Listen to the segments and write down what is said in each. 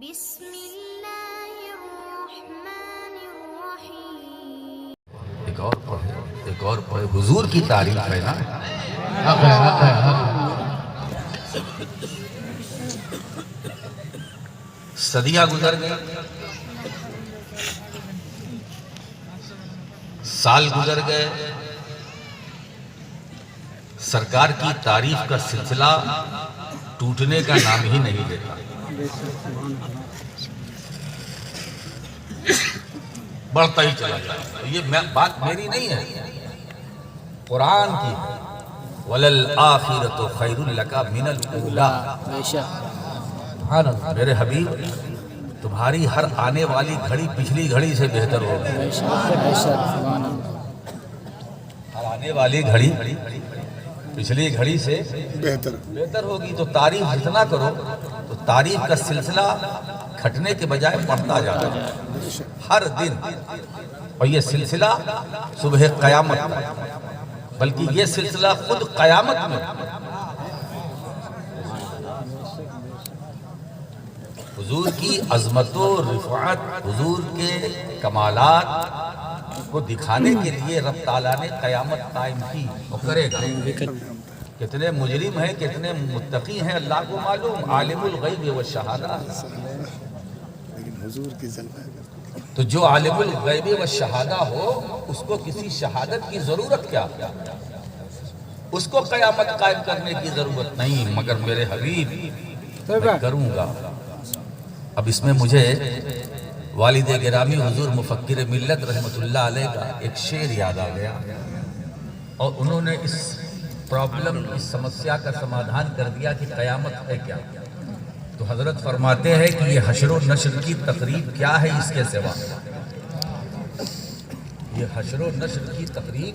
بسم اللہ الرحمن الرحیم. ایک اور پڑھے حضور کی تعریف ہے نا. حق ہے حق ہے حق ہے. صدیاں گزر گئے، سال گزر گئے، سرکار کی تعریف کا سلسلہ ٹوٹنے کا نام ہی نہیں لیتا. بڑھتا ہی چلا جاتا. یہ بات میری نہیں ہے، قرآن کی ہے. وَلَلْآخِرَةُ خَيْرٌ لَكَ مِنَ الْأُولَىٰ. میرے حبیب، تمہاری ہر آنے والی گھڑی پچھلی گھڑی سے بہتر ہوگی. ہر آنے والی گھڑی پچھلی گھڑی سے بہتر ہوگی. تو تعریف جتنا کرو تو تعریف کا سلسلہ کھٹنے کے بجائے بڑھتا جاتا ہے ہر دن. اور یہ سلسلہ صبح قیامت میں، بلکہ یہ سلسلہ خود قیامت میں. حضور کی عظمت و رفعت، حضور کے کمالات کو دکھانے کے لیے رب تعالیٰ نے قیامت قائم کی. وہ کرے گا. کتنے مجرم ہیں، کتنے متقی ہیں، اللہ کو معلوم. عالم الغیب والشہادہ. تو جو عالم الغیب والشہادہ ہو، اس کو کسی شہادت کی ضرورت کیا؟ اس کو قیامت قائم کرنے کی ضرورت نہیں. مگر میرے حبیب، میں کروں گا. اب اس میں مجھے والد گرامی حضور مفکر ملت رحمت اللہ علیہ کا ایک شعر یاد آ گیا، اور انہوں نے اس پرابلم، اس سمسیا کا سمادھان کر دیا کہ قیامت ہے کیا. تو حضرت فرماتے ہیں کہ یہ حشر و نشر کی تقریب کیا ہے اس کے سوا. یہ حشر و نشر کی تقریب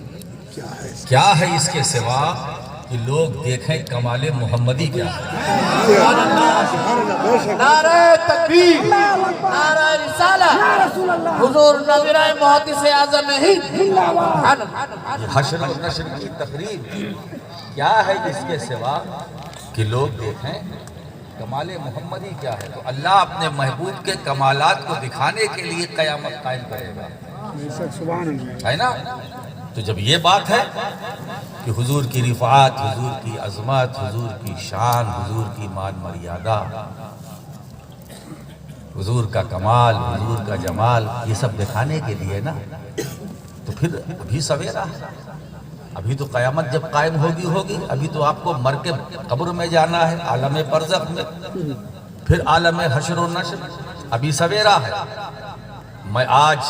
کیا ہے اس کے سوا کہ لوگ دیکھیں کمال محمدی کیا ہے. نعرہ تکبیر، نعرہ رسالہ، حضور نظرہ محدث اعظم ہند. یہ حشر و نشر کی تقریب کیا ہے اس کے سوا کہ لوگ دیکھیں کمال محمدی کیا ہے. تو اللہ اپنے محبوب کے کمالات کو دکھانے کے لیے قیامت قائم کرے گا، ہے نا. تو جب یہ بات ہے کہ حضور کی رفعت، حضور کی عظمت، حضور کی شان، حضور کی مان مریادہ، حضور کا کمال، حضور کا جمال، یہ سب دکھانے کے لیے نا، تو پھر ابھی سویرا ہے. ابھی تو قیامت جب قائم ہوگی، ابھی تو آپ کو مر کے قبر میں جانا ہے، عالم برزخ میں، پھر عالم حشر و نشر. ابھی سویرا ہے. میں آج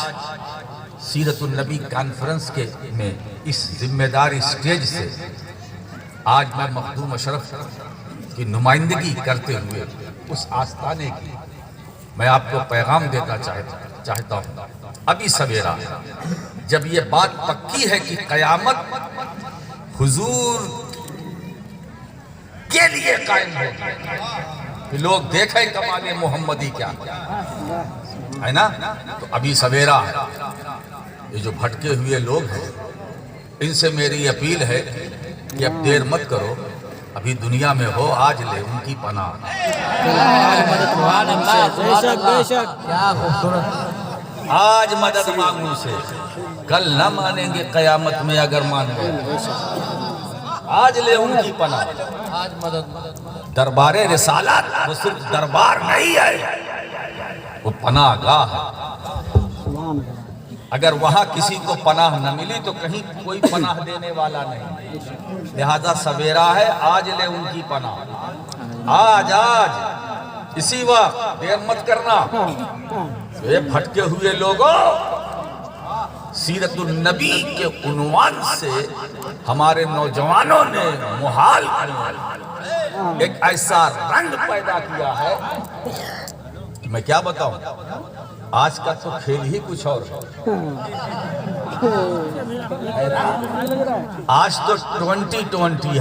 سیرت النبی کانفرنس میں اس ذمہ دار اسٹیج سے آج میں مخدوم اشرف کی نمائندگی کرتے ہوئے اس آستانے کی میں آپ کو پیغام دینا چاہتا ہوں. ابھی سویرا ہے. جب یہ بات پکی ہے کہ قیامت حضور کے لیے قائم ہوگی کہ لوگ دیکھیں کمال محمدی کیا ہے نا، تو ابھی سویرا ہے. یہ جو بھٹکے ہوئے لوگ ہیں، ان سے میری اپیل ہے کہ اب دیر مت کرو. ابھی دنیا میں ہو، آج لے ان کی پناہ. آج مدد مانگوں سے، کل نہ مانیں گے قیامت میں اگر مان گئے. آج لے ان کی پناہ. دربار رسالت وہ صرف دربار نہیں ہے، وہ پناہ گاہ ہے. اگر وہاں کسی کو پناہ نہ ملی تو کہیں کوئی پناہ دینے والا نہیں. لہذا سویرا ہے، آج لے ان کی پناہ. آج اسی وقت، دیر مت کرنا. یہ بھٹکے ہوئے لوگوں، سیرت النبی کے عنوان سے ہمارے نوجوانوں نے محال ایک ایسا رنگ پیدا کیا ہے کہ میں کیا بتاؤں. آج کا تو کھیل ہی کچھ اور ہے. آج تو 20-20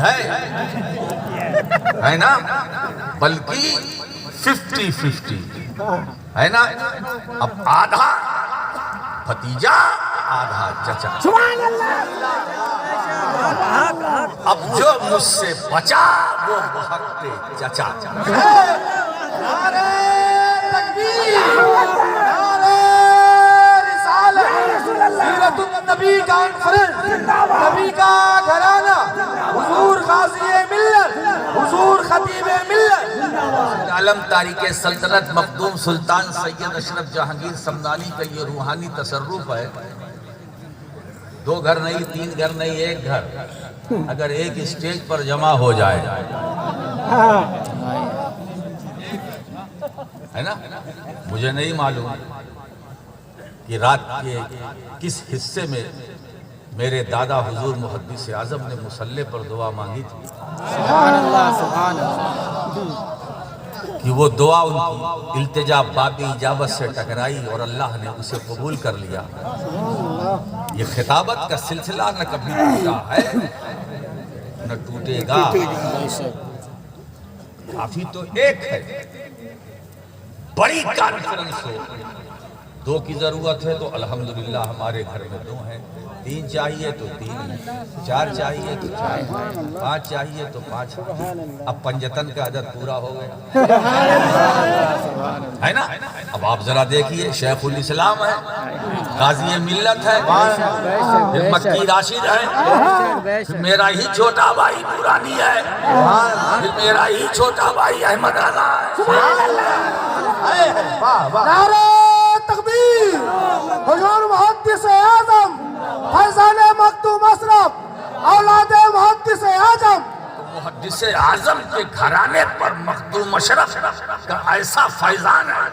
ہے نا، بلکہ 50-50 ہے نا. اب آدھا بھتیجا، آدھا چچا. اب جو مجھ سے بچا وہ بہت چچا. نبی کانفرنس، نبی کا گھرانہ، حضور غازی ملت، حضور خطیب ملت، عالم تاریخ سلطنت مخدوم سلطان سید اشرف جہانگیر سمنانی کا یہ روحانی تصرف ہے. 2 گھر نہیں، 3 گھر نہیں، 1 گھر اگر ایک اسٹیج پر جمع ہو جائے ہے نا. مجھے نہیں معلوم کہ رات کے کس حصے میں میرے دادا حضور محدث اعظم نے مصلی پر دعا مانگی تھی کہ وہ دعا ان کی التجا بابی اجابت سے ٹکرائی اور اللہ نے اسے قبول کر لیا. یہ خطابت کا سلسلہ نہ کبھی ٹوٹا ہے نہ ٹوٹے گا. کافی تو ایک ہے، بڑی کانفرنس ہو. 2 کی ضرورت ہے تو الحمدللہ ہمارے گھر میں 2 ہیں. 3 چاہیے تو 3، 4 چاہیے تو 4، 5 چاہیے تو 5. اب پنجتن کا عدد پورا ہو گیا ہے نا. اب آپ ذرا دیکھیے، شیخ الاسلام ہے، غازی ملت ہے، پھر مکی راشد ہے، پھر میرا ہی چھوٹا بھائی نورانی ہے، پھر میرا ہی چھوٹا بھائی احمد رضا ہے. نعرہ تکبیر، حضور محدث اعظم فیضان مخدوم اشرف اولاد محدث اعظم. محدث اعظم کے گھرانے پر مخدوم اشرف کا ایسا فیضان ہے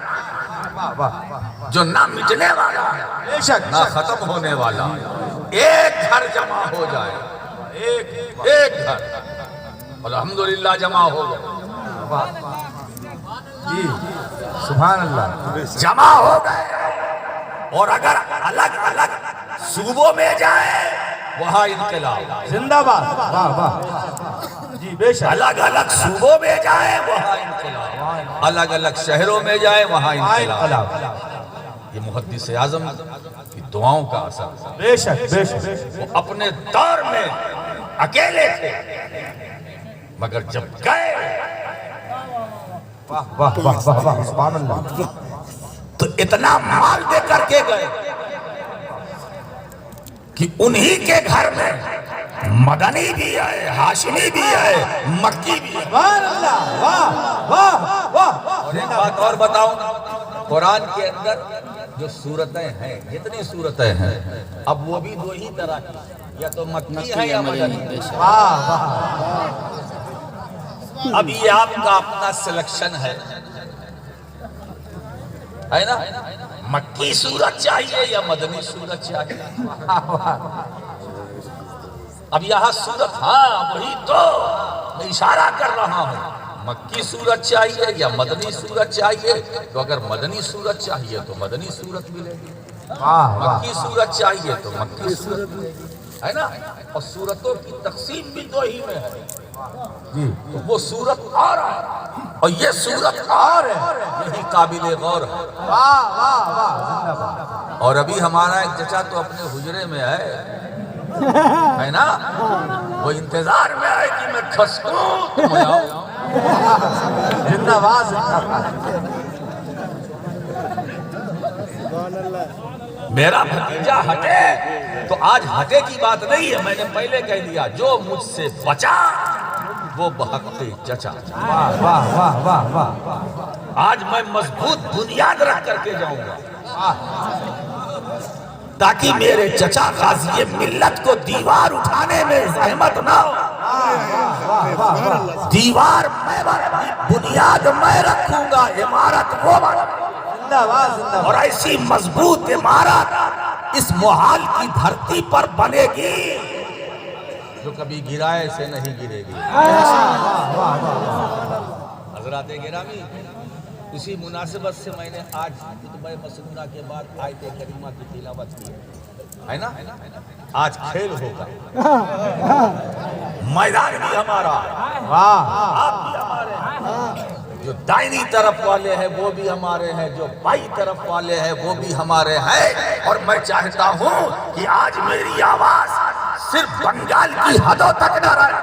جو نہ مٹنے والا ہے نہ ختم ہونے والا. ایک گھر جمع ہو جائے، ایک گھر الحمدللہ جمع ہو گئے. جی سبحان اللہ. جمع ہو گئے اور اگر الگ الگ صوبوں میں جائے وہاں انقلاب. زندہ باد. واہ واہ. جی بے شک. الگ الگ صوبوں میں جائے وہاں انقلاب، الگ الگ شہروں میں جائے وہاں انقلاب. یہ محدث اعظم کی دعاؤں کا اثر. بے شک بے شک. وہ اپنے دور میں اکیلے تھے مگر جب گئے واہ واہ واہ واہ واہ سبحان اللہ. تو اتنا مال دے کر کے گئے کہ انہی کے گھر میں مدنی بھی ہے، ہاشمی بھی ہے، مکی بھی ہے. سبحان اللہ. واہ واہ واہ. اور ایک بات اور بتاؤں، قرآن کے اندر جو صورتیں ہیں، جتنی صورتیں ہیں، اب وہ بھی 2 ہی طرح کی، یا تو مکی ہے یا مدنی. واہ واہ. اب یہ آپ کا اپنا سلیکشن ہے نا. مکی صورت چاہیے یا مدنی صورت چاہیے. اب یہاں صورت، ہاں وہی تو میں اشارہ کر رہا ہوں، مکی صورت چاہیے یا مدنی صورت چاہیے. تو اگر مدنی صورت چاہیے تو مدنی صورت ملے گی، مکی صورت چاہیے تو مکی صورت ملے گی، ہے نا. اور صورتوں کی تقسیم بھی 2 ہی میں ہے. تو وہ صورت اور ہے اور یہ صورت اور ہے، یہی قابل غور ہے. واہ واہ واہ. زندہ باد. اور ابھی ہمارا ایک چچا تو اپنے حجرے میں ہے نا، وہ انتظار میں ہے کہ میں کھسکوں تو میں آؤں. زندہ باد. زندہ باد. میرا بھتیجا ہٹے تو آج ہٹے کی بات نہیں ہے، میں نے پہلے کہہ دیا، جو مجھ سے بچا وہ بحق چچا. واہ واہ واہ واہ واہ. آج میں مضبوط بنیاد رکھ کر کے جاؤں گا تاکہ میرے چچا غازی ملت کو دیوار اٹھانے میں زحمت نہ ہو. دیوار میں بنیاد میں رکھوں گا، عمارت وہ بنا. زندہ باد. زندہ اور ایسی مضبوط عمارت اس محال کی دھرتی پر بنے گی جو کبھی گرائے سے نہیں گرے گی. حضرات گرامی، اسی مناسبت سے میں نے آج خطبہ مسنونہ کے بعد آیت کریمہ کی تلاوت کی ہے نا. آج کھیل ہوگا، میدان بھی ہمارا، آپ بھی ہمارے ہیں. جو دائنی طرف والے ہیں وہ بھی ہمارے ہیں، جو بائیں طرف والے ہیں وہ بھی ہمارے ہیں. اور میں چاہتا ہوں کہ آج میری آواز صرف بنگال کی حدوں تک نہ رہے.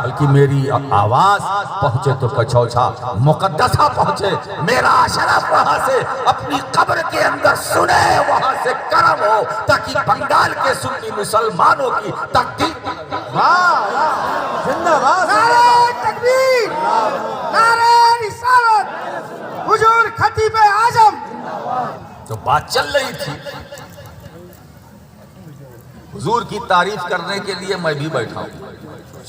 بلکہ میری آواز پہنچے تو کچھوچا مقدسہ پہنچے، میرا شرف وہاں سے اپنی قبر کے اندر سنے، وہاں سے کرم ہو، تاکہ بنگال کے سنی مسلمانوں کی تقدیر زندہ باد نعرہ تکبیر، نعرہ رسالت، حضور خطیب اعظم. جو بات چل رہی تھی، حضور کی تعریف کرنے کے لیے میں بھی بیٹھا ہوں.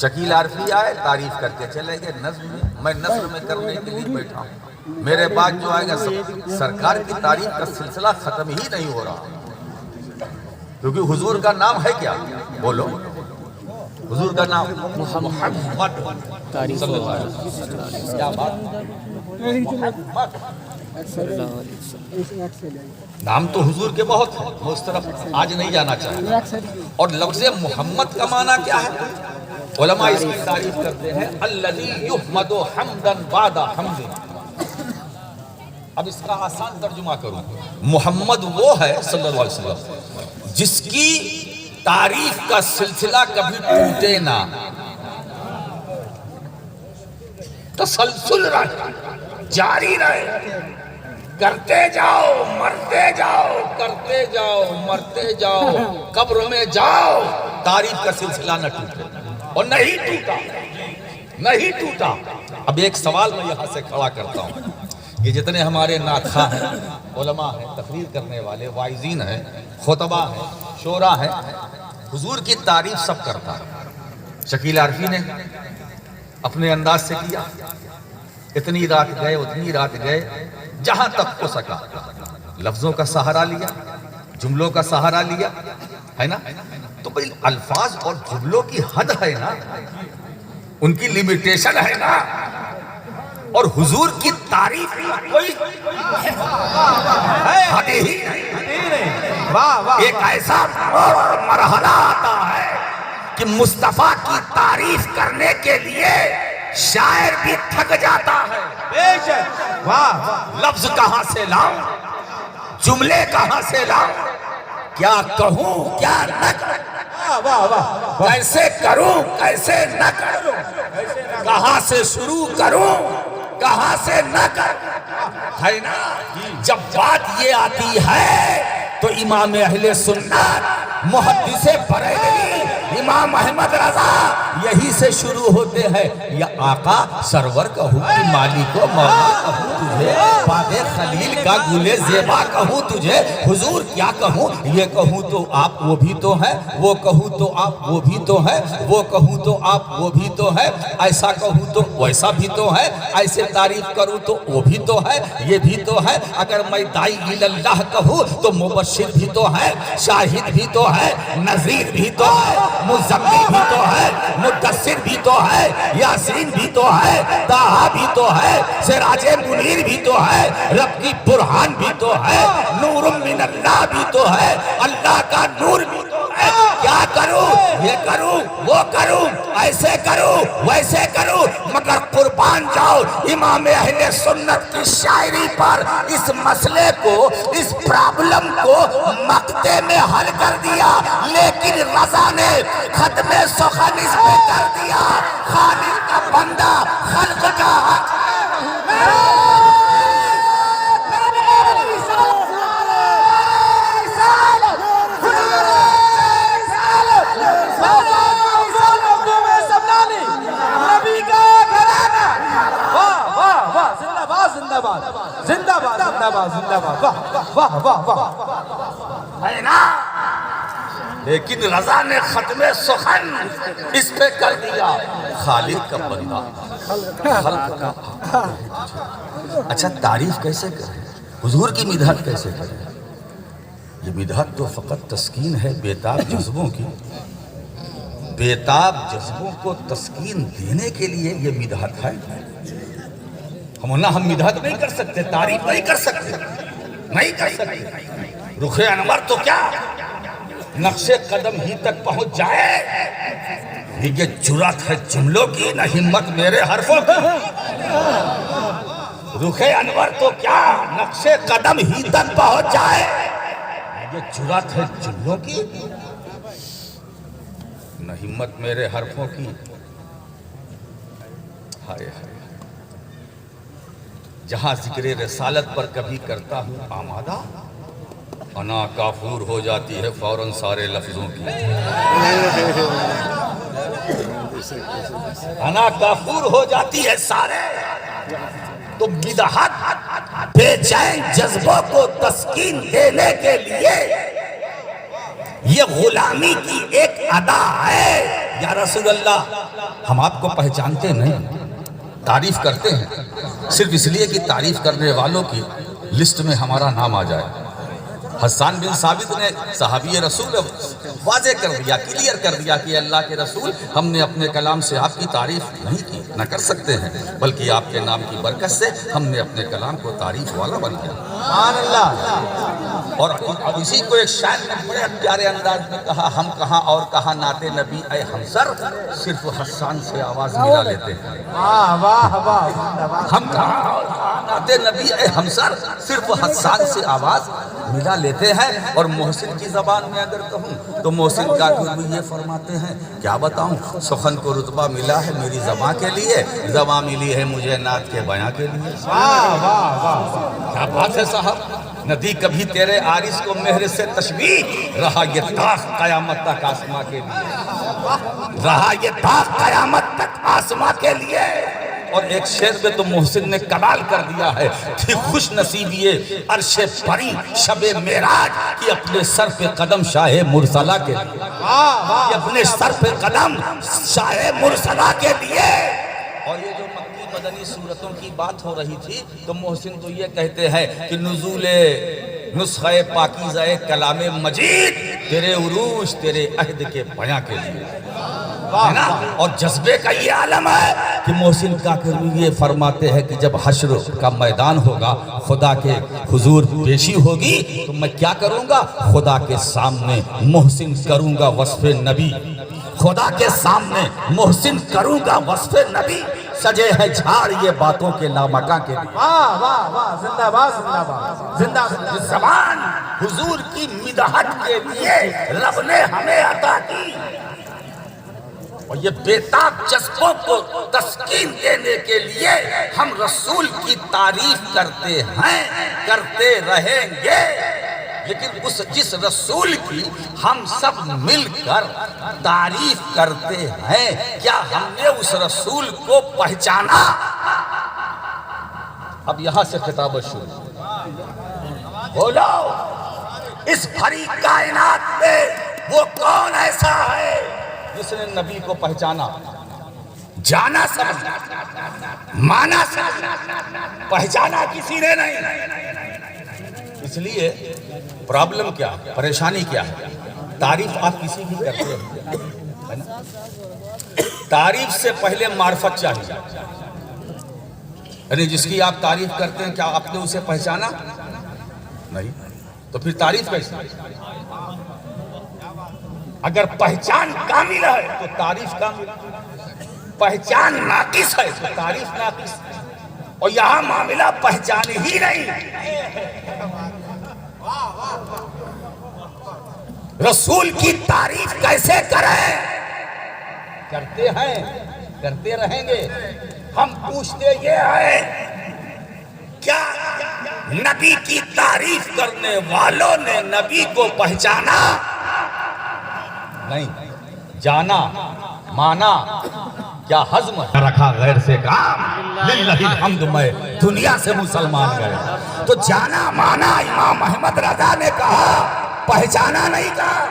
شکیل عارفی آئے، تعریف کر کے چلے گئے نظم میں نثر میں کرنے کے لیے بیٹھا ہوں. میرے بعد جو آئے گا سرکار کی تعریف کا سلسلہ ختم ہی نہیں ہو رہا، کیونکہ حضور کا نام ہے کیا؟ بولو. حضور کا نام محمد صلی اللہ علیہ وسلم. کیا بات؟ نام تو حضور کے بہت ہیں، میں اس طرف آج نہیں جانا چاہتا. اور لفظ محمد کا معنی کیا ہے؟ علماء اس کی تعریف کرتے ہیں الذی یحمد حمدا بعد حمد. اب اس کا آسان ترجمہ کروں. محمد وہ ہے صلی اللہ علیہ وسلم جس کی تعریف کا سلسلہ کبھی ٹوٹے نہ، تسلسل رہے، جاری رہے، کرتے جاؤ مرتے جاؤ، کرتے جاؤ مرتے جاؤ، قبر میں جاؤ، تعریف کا سلسلہ نہ ٹوٹے. اور نہیں ٹوٹا. اب ایک سوال میں یہاں سے کھڑا کرتا ہوں. یہ جتنے ہمارے ناخواں ہیں، علماء ہیں، تقریر کرنے والے، واعظین ہیں، خطبہ ہیں، شعراء ہیں، حضور کی تعریف سب کرتا ہے. شکیل عارفی نے اپنے انداز سے کیا، اتنی رات گئے اتنی رات گئے، جہاں تک ہو سکا لفظوں کا سہارا لیا، جملوں کا سہارا لیا، ہے نا. تو بھئی الفاظ اور جملوں کی حد ہے نا، ان کی لیمیٹیشن ہے نا. اور حضور کی تعریف کوئی حد ہی نہیں. ایک ایسا مرحلہ آتا ہے کہ مصطفیٰ کی تعریف کرنے کے لیے شاعر بھی تھک جاتا ہے. لفظ کہاں سے لاؤں، جملے کہاں سے لاؤں، کیا کہوں کیا نہ کروں، کیسے کروں کیسے نہ کروں، کہاں سے شروع کروں کہاں سے نہ کروں، ہے نا. جب بات یہ آتی ہے تو امام اہل سنت محدث بریلوی امام احمد رضا یہی سے شروع ہوتے ہیں. یا آقا سرور کہوں کہ مالک و مولا کہوں تجھے، باغ خلیل کا گل زیبا کہوں تجھے، حضور کیا کہوں، یہ کہوں تو آپ وہ بھی تو ہیں، وہ کہوں تو آپ وہ بھی تو ہیں، وہ کہوں تو آپ وہ بھی تو ہیں، ایسا کہوں تو ویسا بھی تو ہے، ایسے تعریف کروں تو وہ بھی تو ہے، یہ بھی تو ہے. اگر میں داعی اللہ کہوں تو مبشر بھی تو ہے، شاہد بھی تو ہے، نذیر بھی تو ہے، مزمل بھی تو ہے، مدثر بھی تو ہے، یاسین بھی تو ہے، طٰہٰ بھی تو ہے، سراج منیر بھی تو ہے، رب کی برہان بھی تو ہے، نور من اللہ بھی تو ہے، اللہ کا نور بھی تو ہے. کیا کروں، یہ کروں وہ کروں، ایسے کروں ویسے کروں، مگر قربان جاؤ امام اہل سنت کی شاعری پر اس مسئلے کو، اس پرابلم کو مقطع میں حل کر دیا. لیکن رضا نے ختم سخن اس پہ کر دیا. خالق کا بندہ خلق کا حق. زندہ باد زندہ باد زندہ باد. واہ واہ واہ. ہے نا. لیکن رضا نے ختم سخن اس پہ کر دیا. خالق کا بندہ خلق کا. اچھا تعریف کیسے کریں، حضور کی مدحت کیسے کریں؟ یہ مدحت تو فقط تسکین ہے بیتاب جذبوں کی. بیتاب جذبوں کو تسکین دینے کے لیے یہ مدحت ہے. ہم مدحت نہیں کر سکتے، تعریف نہیں کر سکتے، نہیں کر سکتے. رخ انور تو کیا نقش قدم ہی تک پہنچ جائے. یہ جرات ہے جملوں کی، نہ ہمت میرے حرفوں کی. رخ انور تو کیا نقش قدم ہی تک پہنچ جائے. یہ جرات ہے جملوں کی، نہ ہمت میرے حرفوں کی. ہائے ہائے، جہاں ذکر رسالت پر کبھی کرتا ہوں آمادہ، انا کافور ہو جاتی ہے فوراً سارے لفظوں کی، انا کافور ہو جاتی ہے سارے، تو مدحت بے چین جذبوں کو تسکین دینے کے لیے یہ غلامی کی ایک ادا ہے۔ یا رسول اللہ، ہم آپ کو پہچانتے نہیں، تعریف کرتے ہیں صرف اس لیے کہ تعریف کرنے والوں کی لسٹ میں ہمارا نام آ جائے۔ حسان بن ثابت نے صحابی رسول واضح کر دیا، کلیئر کر دیا کہ اللہ کے رسول، ہم نے اپنے کلام سے آپ کی تعریف نہیں کی، نہ کر سکتے ہیں، بلکہ آپ کے نام کی برکت سے ہم نے اپنے کلام کو تعریف والا بن گیا۔ سبحان اللہ۔ اور اسی کو ایک شاعر نے بڑے پیارے انداز میں کہا، ہم کہاں اور کہاں نعت نبی اے ہمسر، صرف حسان سے آواز ملا لیتے ہیں۔ واہ واہ واہ، زندہ باد۔ ہم کہاں اور کہاں نعت نبی اے ہمسر، صرف حسان سے آواز ملا لیتے ہیں۔ اور محسن کی زبان میں اگر کہوں تو محسن کا بھی یہ فرماتے ہیں، کیا بتاؤں، سخن کو رتبہ ملا ہے میری زباں کے لیے، زباں ملی ہے مجھے نعت کے بیاں کے لیے۔ واہ واہ واہ، کیا بات ہے صاحب، ندی کبھی تیرے عارض کو مہر سے تشبیہ، رہا یہ داغ قیامت تک آسماں کے لیے، رہا یہ داغ قیامت تک آسماں کے لیے۔ اور ایک شعر میں تو محسن نے کمال کر دیا ہے، تھی خوش نصیب یہ عرش پری شب معراج، کہ اپنے سر پہ قدم شاہ مرسلہ کے لیے، کہ اپنے سر پہ قدم شاہ مرسلہ کے لیے۔ اور یہ جو مکی مدنی صورتوں کی بات ہو رہی تھی تو محسن تو یہ کہتے ہیں کہ نزول نسخہ پاکیزہ کلام مجید تیرے عروج تیرے عہد کے بیاں کے لیے، ہے نا؟ اور جذبے کا یہ عالم ہے کہ محسن کاکر یہ فرماتے ہیں کہ جب حشر کا میدان ہوگا، خدا کے حضور پیشی ہوگی، تو میں کیا کروں گا؟ خدا کے سامنے محسن کروں گا وصف نبی، خدا کے سامنے محسن کروں گا وصف نبی، سجے ہے جھاڑ یہ باتوں کے لامکاں کے لیے۔ واہ واہ واہ، زندہ باد زندہ باد، زندہ زندہ۔ زبان حضور کی مدحت کے لیے رب نے ہمیں عطا کی، اور یہ بیتاب جذبوں کو تسکین دینے کے لیے ہم رسول کی تعریف کرتے ہیں، کرتے رہیں گے۔ لیکن جس رسول کی ہم سب مل کر تعریف کرتے ہیں، کیا ہم نے اس رسول کو پہچانا؟ اب یہاں سے خطاب شروع، بولو اس بھری کائنات میں وہ کون ایسا ہے جس نے نبی کو پہچانا، جانا سمجھا، مانا سمجھا، پہچانا کسی نے نہیں۔ اس لیے پرابلم کیا ہے، پریشانی کیا ہے؟ تعریف آپ کسی بھی کرتے ہیں، تعریف سے پہلے معرفت چاہیے، یعنی جس کی آپ تعریف کرتے ہیں کیا آپ نے اسے پہچانا؟ نہیں، تو پھر تعریف کیسے؟ اگر پہچان کامل ہے تو تعریف کامل، پہچان ناقص ہے تو تعریف ناقص، اور یہاں معاملہ پہچان ہی نہیں۔ رسول کی تعریف کیسے کریں؟ کرتے ہیں، کرتے رہیں گے۔ ہم پوچھتے یہ ہے، کیا نبی کی تعریف کرنے والوں نے نبی کو پہچانا؟ نہیں، جانا، مانا، کیا ہضم رکھا غیر سے کام، للہ الحمد میں دنیا سے مسلمان گئے۔ تو جانا مانا امام احمد رضا نے کہا، پہچانا نہیں کہا۔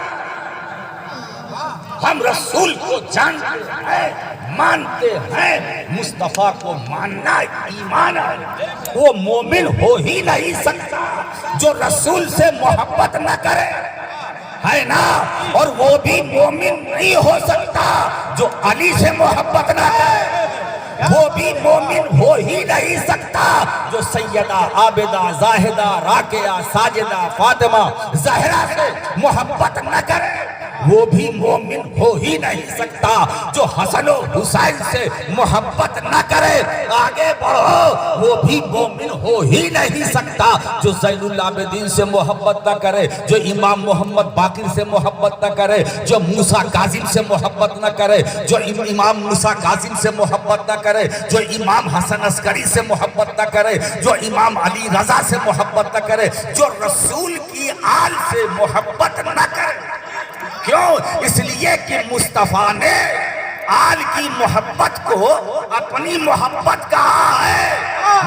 ہم رسول کو جانتے ہیں، مانتے ہیں، مصطفیٰ کو ماننا ایمان ہے۔ وہ مومن ہو ہی نہیں سکتا جو رسول سے محبت نہ کرے، ہے نا؟ اور وہ بھی مومن نہیں ہو سکتا جو علی سے محبت نہ کرے، وہ بھی مومن ہو ہی نہیں سکتا جو سیدہ عابدہ زاہدہ راکعہ ساجدہ فاطمہ زہرا سے محبت نہ کرے۔ وہ بھی مومن ہو ہی نہیں سکتا جو حسن و حسین سے محبت نہ کرے. آگے بڑھو. وہ بھی مومن ہو ہی نہیں سکتا جو زین العابدین سے محبت نہ کرے, جو امام محمد باقر سے محبت نہ کرے, جو موسیٰ کاظم سے محبت نہ کرے, جو امام موسیٰ کاظم سے محبت نہ کرے, جو امام حسن عسکری سے محبت نہ کرے, جو امام علی رضا سے محبت نہ کرے, جو رسول کی آل سے محبت نہ کرے. کیوں؟ اس لیے کہ مصطفیٰ نے آل کی محبت کو اپنی محبت کہا ہے.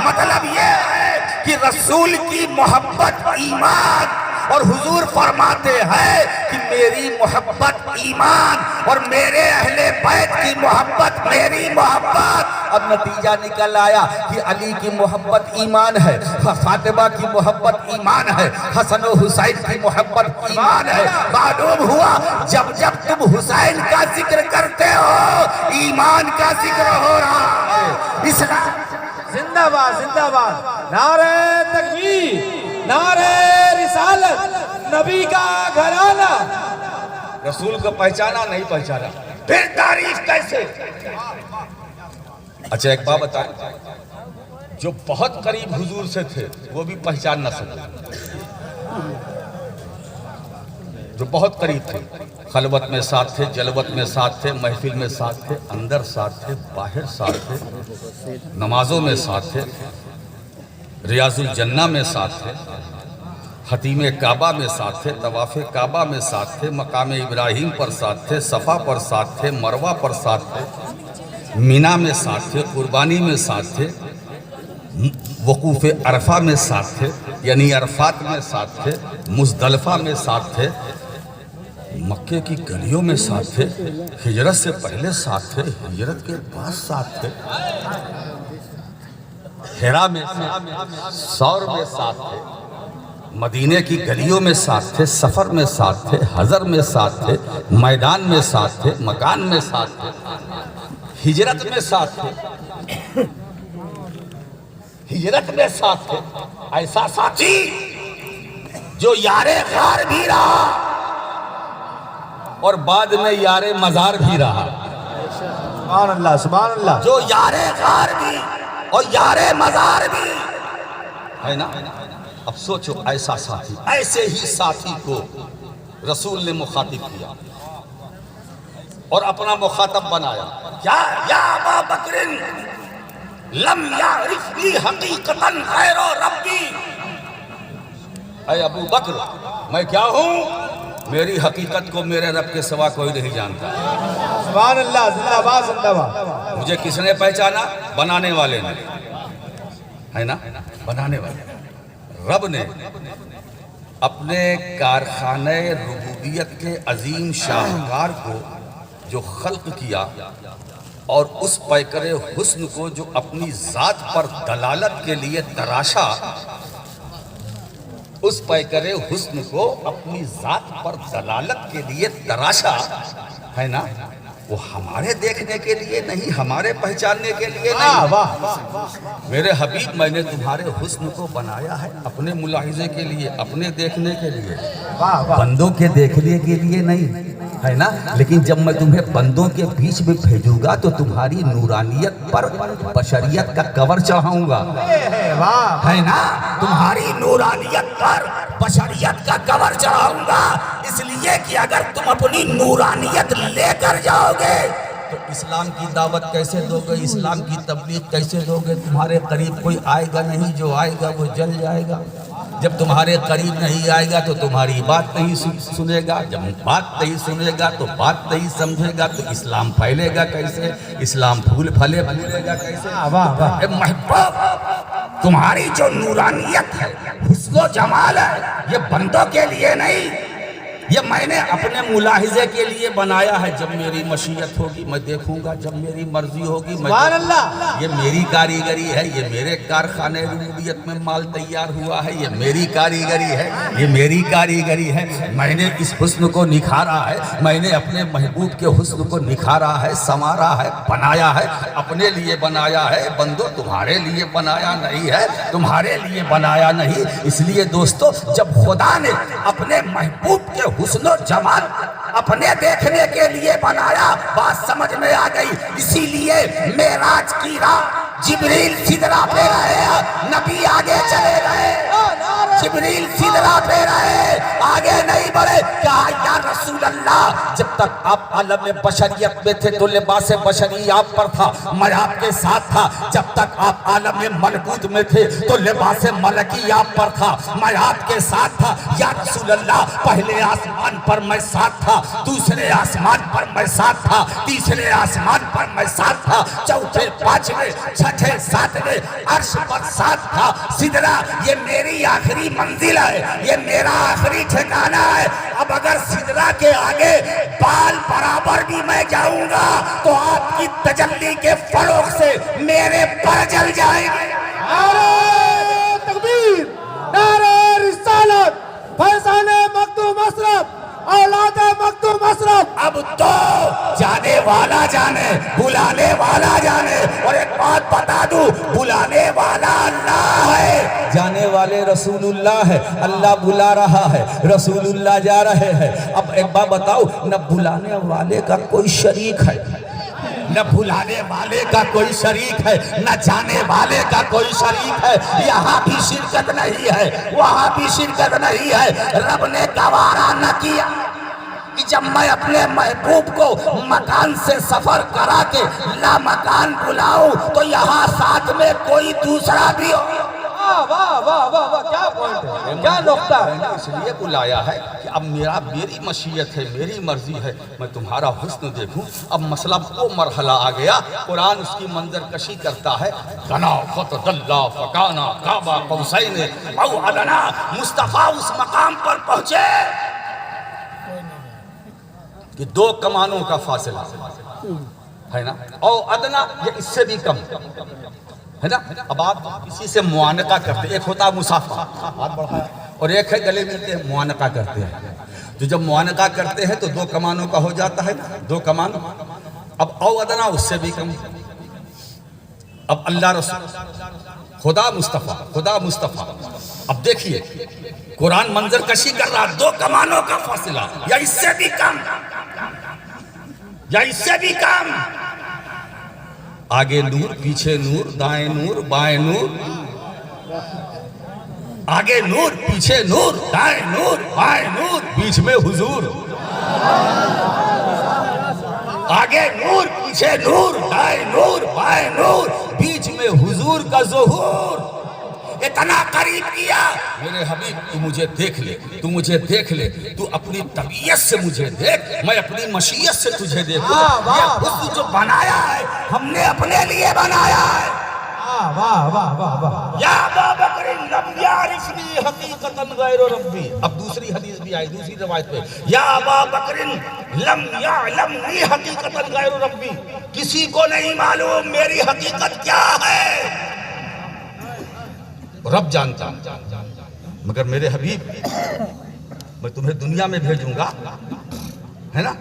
مطلب یہ ہے کہ رسول کی محبت ایمان, اور حضور فرماتے ہیں کہ میری محبت ایمان اور میرے اہل بیت کی محبت میری محبت. اب نتیجہ نکل آیا کہ علی کی محبت ایمان ہے, فاطمہ کی محبت ایمان ہے, حسن و حسین کی محبت ایمان ہے. معلوم ہوا جب جب تم حسین کا ذکر کرتے ہو ایمان کا ذکر ہو رہا ہے. اسلام زندہ باد زندہ باد. نعرہ تکبیر, نعرہ رسالت, نبی کا گھرانہ. رسول کو پہچانا نہیں پہچانا, پھر تعریف کیسے؟ اچھا ایک بات بتائیں, جو بہت قریب حضور سے تھے وہ بھی پہچان نہ سکے. جو بہت قریب تھے, خلوت میں ساتھ تھے, جلوت میں ساتھ تھے, محفل میں ساتھ تھے, اندر ساتھ تھے, باہر ساتھ تھے, نمازوں میں ساتھ تھے, ریاض الجنہ میں ساتھ تھے, حتیم کعبہ میں ساتھ تھے, طواف کعبہ میں ساتھ تھے, مقام ابراہیم پر ساتھ تھے, صفا پر ساتھ تھے, مروہ پر ساتھ تھے, مینا میں ساتھ تھے, قربانی میں ساتھ تھے, وقوف عرفہ میں ساتھ تھے, یعنی عرفات میں ساتھ تھے, مزدلفہ میں ساتھ تھے, مکے کی گلیوں میں ساتھ تھے, ہجرت سے پہلے ساتھ تھے, ہجرت کے بعد ساتھ تھے, حرا میں سور میں ساتھ تھے, مدینے کی گلیوں میں ساتھ تھے, سفر میں ساتھ تھے, حضر میں ساتھ تھے, میدان میں ساتھ تھے, مکان میں ساتھ تھے, ہجرت میں ساتھ تھے, ہجرت میں ساتھ تھے. ایسا ساتھی جو یار غار بھی رہا اور بعد میں یار مزار بھی رہا. سبحان اللہ سبحان اللہ. جو یار غار بھی اور یار مزار بھی ہے نا. اب سوچو ایسا ساتھی, ایسے ہی ساتھی کو رسول نے مخاطب کیا اور اپنا مخاطب بنایا. یا ابا بکر لم یعرفنی حقیقتاً غیر ربی. اے ابو بکر, میں کیا ہوں؟ میری حقیقت کو میرے رب کے سوا کوئی نہیں جانتا. سبحان اللہ زندہ باد زندہ باد. مجھے کس نے پہچانا؟ بنانے والے نے, ہے نا, بنانے والے. رب نے اپنے کارخانہ ربوبیت کے عظیم شاہکار کو جو خلق کیا اور اس پیکر حسن کو جو اپنی ذات پر دلالت کے لیے تراشا, اس پیکر حسن کو اپنی ذات پر دلالت کے لیے تراشا, ہے نا, وہ ہمارے دیکھنے کے لیے نہیں, ہمارے پہچاننے کے لیے نہیں. میرے حبیب, میں نے تمہارے حسن کو بنایا ہے اپنے ملاحظے کے لیے, اپنے دیکھنے کے لیے, بندوں کے دیکھنے کے لیے نہیں, ہے نا. لیکن جب میں تمہیں بندوں کے بیچ میں بھیجوں گا تو تمہاری نورانیت پر بشریت کا کور چڑھاؤں گا, ہے نا. تمہاری نورانیت پر بشریت کا کور چڑھاؤں گا, اس لیے کہ اگر تم اپنی نورانیت لے کر جاؤ گے تو اسلام کی دعوت کیسے دو گے, اسلام کی تبلیغ کیسے دو گے؟ تمہارے قریب کوئی آئے گا نہیں, جو آئے گا وہ جل جائے گا. جب تمہارے قریب نہیں آئے گا تو تمہاری بات نہیں سنے گا, جب بات نہیں سنے گا تو بات نہیں سمجھے گا, تو اسلام پھیلے گا کیسے, اسلام پھول پھلے گا کیسے؟ محبوب, تمہاری جو نورانیت ہے, حسن و جمال ہے, یہ بندوں کے لیے نہیں, یہ میں نے اپنے ملاحظے کے لیے بنایا ہے. جب میری مشیت ہوگی میں دیکھوں گا, جب میری مرضی ہوگی میں سبحان اللہ. یہ میری کاریگری ہے, یہ میرے کارخانے ربوبیت میں مال تیار ہوا ہے, یہ میری کاریگری ہے, یہ میری کاریگری ہے. میں نے اس حسن کو نکھارا ہے, میں نے اپنے محبوب کے حسن کو نکھارا ہے, سنوارا ہے, بنایا ہے, اپنے لیے بنایا ہے. بندو, تمہارے لیے بنایا نہیں ہے, تمہارے لیے بنایا نہیں. اس لیے دوستو, جب خدا نے اپنے محبوب کے حسن و جمال اپنے دیکھنے کے لیے بنایا، بات سمجھ میں آ گئی۔ اسی لیے معراج کی رات جبریل سدرہ پہ رہے، نبی آگے چلے گئے، جبریل سدرہ پہ رہے، آگے نہیں بڑھے۔ کہا یا رسول اللہ، جب تک آپ عالم بشریت میں تھے تو لباس بشری آپ پر تھا، میں آپ کے ساتھ تھا۔ جب تک آپ عالم ملکوت میں تھے تو لباس ملکی آپ پر تھا، میں آپ کے ساتھ تھا۔ یا رسول اللہ، پہلے آسمان پر میں ساتھ تھا، دوسرے آسمان پر میں ساتھ تھا، تیسرے آسمان پر میں ساتھ تھا، چوتھے پانچویں چھٹے ساتویں عرش پر ساتھ تھا۔ سدرہ یہ میری آخری منزل ہے، یہ میرا آخری ٹھکانہ ہے۔ اب اگر سدرہ کے آگے بال برابر بھی میں جاؤں گا تو آپ کی تجلی کے فروغ سے میرے پر جل جائیں گے۔ نعرہ تکبیر، نعرہ رسالت، فیضان مخدوم اشرف، اولاد مخدوم اشرف۔ اب تو جانے والا جانے، بلانے والا جانے، اور ایک بات بتا دوں، بلانے والا اللہ ہے، جانے والے رسول اللہ ہے، اللہ بلا رہا ہے، رسول اللہ جا رہے ہیں۔ اب ایک بات بتاؤ، نہ بلانے والے کا کوئی شریک ہے، نہ بھلانے والے کا کوئی شریک ہے، نہ جانے والے کا کوئی شریک ہے۔ یہاں بھی شرکت نہیں ہے، وہاں بھی شرکت نہیں ہے۔ رب نے گوارا نہ کیا کہ جب میں اپنے محبوب کو مکان سے سفر کرا کے لا مکان بلاؤں تو یہاں ساتھ میں کوئی دوسرا بھی ہو۔ واہ واہ واہ واہ، کیا پوائنٹ ہے، کیا نقطہ ہے۔ میں نے اس لیے بلایا ہے کہ اب میری مشیت ہے، میری مرضی ہے، میں تمہارا حسن دیکھوں۔ اب مسئلہ وہ مرحلہ آ گیا، قرآن اس کی منظر کشی کرتا ہے۔ کنا فتدلا فکانا قاب قوسین او ادنا، مصطفیٰ اس مقام پر پہنچے کہ دو کمانوں کا فاصلہ ہے نا، او ادنا یہ اس سے بھی کم ہے نا۔ اب آپ کسی سے معانقہ کرتے، ایک ہوتا ہے مسافہ، ہاتھ بڑھایا، اور ایک ہے گلے ملتے ہیں، معانقہ کرتے ہیں۔ تو جب معانقہ کرتے ہیں تو دو کمانوں کا ہو جاتا ہے، دو کمان۔ اب او ادنا اس سے بھی کم۔ اب اللہ رسول، خدا مصطفیٰ، اب دیکھیے قرآن منظر کشی کر رہا، دو کمانوں کا فاصلہ، یا اس سے بھی کم، یا اس سے بھی کم۔ آگے نور، پیچھے نور، دائیں نور، بائیں نور، آگے نور، پیچھے نور، دائیں نور، بائیں نور، بیچ میں حضور۔ آگے نور، پیچھے نور، دائیں نور، بائیں نور، بیچ میں حضور کا ظہور۔ اتنا قریب کیا، میرے حبیب تو مجھے دیکھ لے، تو مجھے دیکھ لے، تو اپنی طبیعت سے مجھے دیکھ، میں اپنی مشیت سے تجھے دیکھوں۔ یہ حسن جو بنایا ہے ہم نے اپنے لیے بنایا ہے۔ واہ واہ واہ واہ، یا ابا بکر لم یعرفنی حقیقتا غیر ربی۔ اب دوسری حدیث بھی آئی، دوسری روایت پہ، یا ابا بکر لم یعلمنی حقیقتا غیر ربی، کسی کو نہیں معلوم میری حقیقت کیا ہے، رب جانتا، مگر میرے حبیب میں تمہیں دنیا میں بھیجوں گا، ہے نا،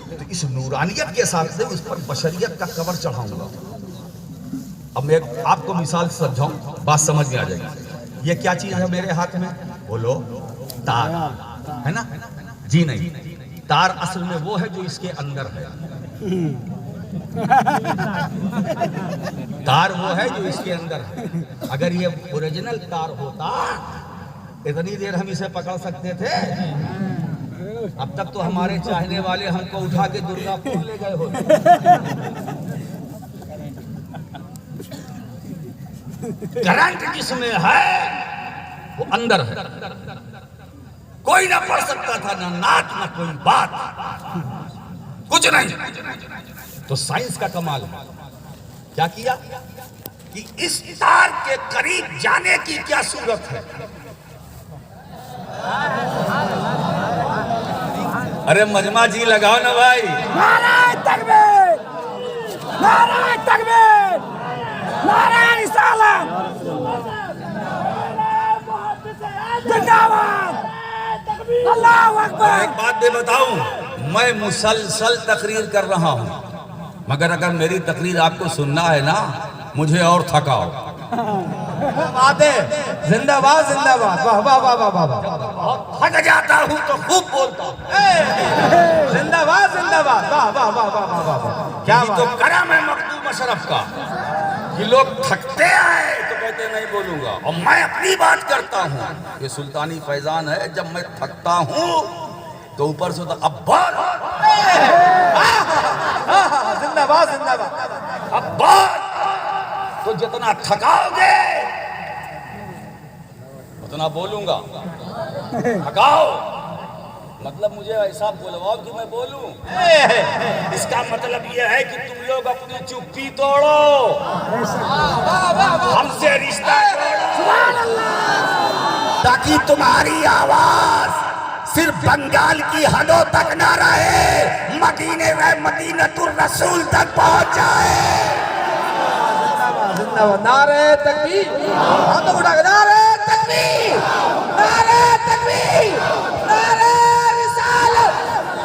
تو اس نورانیت کے ساتھ سے اس پر بشریت کا کور چڑھاؤں گا۔ اب میں آپ کو مثال سمجھاؤں، بات سمجھ میں آ جائے گی۔ یہ کیا چیز ہے میرے ہاتھ میں؟ بولو، تار ہے نا؟ جی نہیں، تار اصل میں وہ ہے جو اس کے اندر ہے، تار وہ ہے جو اس کے اندر ہے۔ اگر یہ اوریجنل تار ہوتا اتنی دیر ہم اسے پکڑ سکتے تھے؟ اب تک تو ہمارے چاہنے والے ہم کو اٹھا کے درگا پور لے گئے ہوتے۔ کرنٹ جس میں ہے وہ اندر ہے، کوئی نہ پڑھ سکتا تھا، نہ نعت نہ کوئی بات، کچھ نہیں۔ تو سائنس کا کمال ہے، کیا کیا کہ اس تار کے قریب جانے کی کیا صورت ہے؟ ارے مجمع جی لگاؤ نا بھائی، نعرہ تکبیر، نعرہ تکبیر، نعرہ رسالت، زندہ باد، اللہ اکبر۔ ایک بات بھی بتاؤں، میں مسلسل تقریر کر رہا ہوں، مگر اگر میری تقریر آپ کو سننا ہے نا، مجھے اور تھکاؤ۔ بات ہے زندہ باد زندہ باد واہ واہ واہ واہ واہ بہت تھک جاتا ہوں تو خوب بولتا ہوں. زندہ باد واہ واہ واہ واہ واہ واہ کیا یہی تو کرم ہے مخدوم اشرف کا کہ لوگ تھکتے آئے تو کہتے نہیں بولوں گا, اور میں اپنی بات کرتا ہوں. یہ سلطانی فیضان ہے, جب میں تھکتا ہوں تو اوپر سے اب بول, زندہ باد اب بول, تو جتنا تھکاؤ گے اتنا بولوں گا. تھکاؤ مطلب مجھے ایسا بولواؤ کہ میں بولوں. اس کا مطلب یہ ہے کہ تم لوگ اپنی چپی توڑو, ہم سے رشتہ توڑو, تاکہ تمہاری آواز صرف بنگال کی حدوں تک نہ رہے, مدینے میں مدینۃ الرسول تک پہنچ جائے. نعرہ تکبیر, ہاتھوں اٹھا کے نعرہ تکبیر, نعرہ تکبیر, نعرہ رسالت,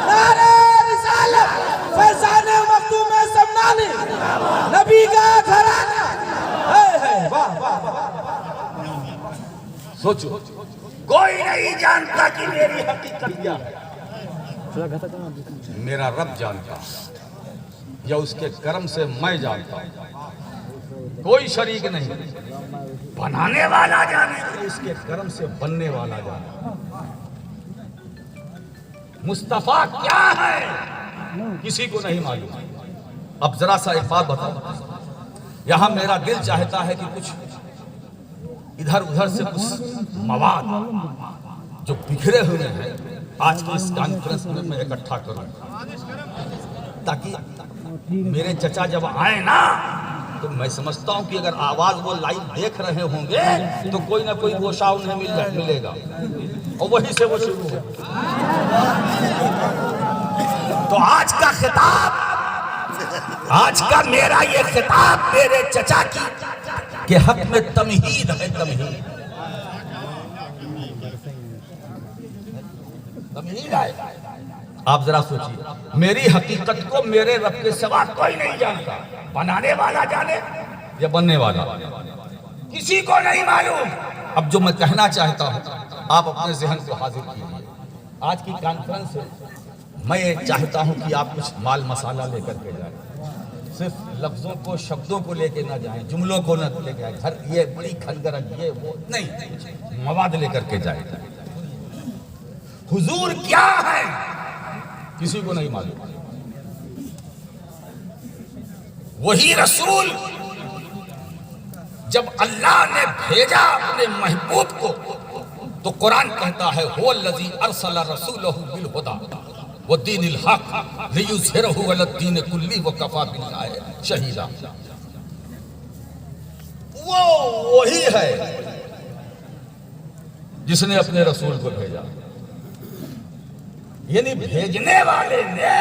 نعرہ رسالت, فیضان مخدوم سمنانی, نبی کا گھرانہ. واہ واہ واہ. سوچو, کوئی نہیں جانتا کہ میری حقیقت کیا ہے, میرا رب جانتا, یا اس کے کرم سے میں جانتا ہوں. کوئی شریک نہیں, بنانے والا جانے, اس کے کرم سے بننے والا جانے. مصطفیٰ کیا ہے کسی کو نہیں معلوم. اب ذرا سا ایک بات بتاؤ, یہاں میرا دل چاہتا ہے کہ کچھ ادھر ادھر سے کچھ مواد جو بکھرے ہوئے ہیں آج کی اس کانفرنس میں اکٹھا کروں, تاکہ میرے چچا جب آئے نا تو میں سمجھتا ہوں کہ اگر آواز وہ لائیو دیکھ رہے ہوں گے تو کوئی نہ کوئی گوشہ انہیں ملے گا, اور وہی سے وہ شروع ہو. تو آج کا خطاب, آج کا میرا یہ خطاب میرے چچا کی کہ حق میں تمہید ہے. تمہید ہے. آپ ذرا سوچیے, میری حقیقت کو میرے رب کے سوا کوئی نہیں جانتا, بنانے والا جانے یا بننے والا, کسی کو نہیں معلوم. اب جو میں کہنا چاہتا ہوں آپ اپنے ذہن کو حاضر کیجیے. آج کی کانفرنس سے میں یہ چاہتا ہوں کہ آپ کچھ مال مسالہ لے کر کے جائیں, صرف لفظوں کو شبدوں کو لے کے نہ جائیں, جملوں کو نہ لے کے جائیں, گھر یہ بڑی کھنگرن یہ وہ نہیں, مواد لے کر کے جائیں. حضور کیا ہے کسی کو نہیں معلوم. وہی رسول جب اللہ نے بھیجا اپنے محبوب کو تو قرآن کہتا ہے هو الذی ارسل رسولہ بالہدی والدین الحق لیظہرہ علی الدین کلہ وکفی باللہ شہیدا. وہ وہی ہے جس نے اپنے رسول کو بھیجا, یعنی بھیجنے والے نے